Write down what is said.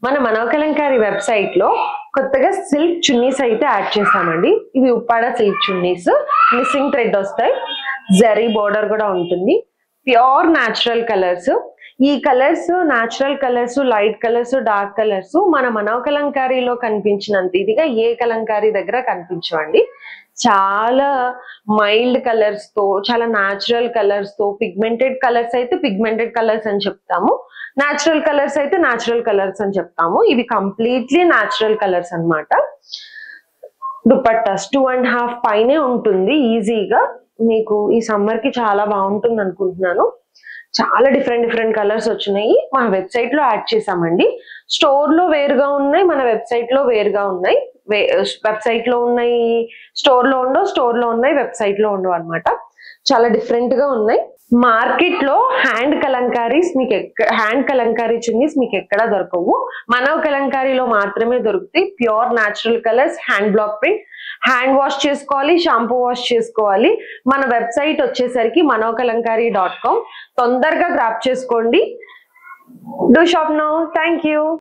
మన మనోకలంకారి వెబ్సైట్ లో కొత్తగా సిల్క్ చున్నీస్ అయితే యాడ్ చేసామండి. ఇవి Uppada silk chunnis, missing thread వస్తాయి, జరీ బోర్డర్ కూడా ఉంటుంది. Pure natural colours. ఈ colours natural colours, light colours, dark colours మన మనోకలంకారీలో కనిపించినంత ఇదిగా ఏ కలంకారీ దగ్గర కనిపించవండి. చాలా మైల్డ్ కలర్స్ తో, చాలా న్యాచురల్ కలర్స్ తో, పిగ్మెంటెడ్ కలర్స్ అయితే పిగ్మెంటెడ్ కలర్స్ అని చెప్తాము, న్యాచురల్ కలర్స్ అయితే న్యాచురల్ కలర్స్ అని చెప్తాము. ఇవి కంప్లీట్లీ న్యాచురల్ కలర్స్ అన్నమాట. దుపట్టాస్ 2.5 పైనే ఉంటుంది ఈజీగా. మీకు ఈ సమ్మర్ కి చాలా బాగుంటుంది అనుకుంటున్నాను. చాలా డిఫరెంట్ కలర్స్ వచ్చినాయి. మన వెబ్సైట్ లో యాడ్ చేసామండి. స్టోర్ లో వేరుగా ఉన్నాయి, మన వెబ్సైట్ లో వేరుగా ఉన్నాయి. వెబ్సైట్ లో ఉన్నాయి, స్టోర్ లో ఉండవు, స్టోర్ లో ఉన్నాయి, వెబ్సైట్ లో ఉండవు అనమాట. చాలా డిఫరెంట్ గా ఉన్నాయి. మార్కెట్ లో హ్యాండ్ కలంకారీస్ మీకు హ్యాండ్ కలంకారీ చున్నీస్ మీకు ఎక్కడా దొరకవు. మనో కలంకారీలో మాత్రమే దొరుకుతాయి. Pure natural colours, hand black print. Hand wash చేసుకోవాలి, షాంపూ వాష్ చేసుకోవాలి. మన వెబ్సైట్ వచ్చేసరికి manokalankari.com. తొందరగా గ్రాప్ చేసుకోండి. Do shop now. Thank you.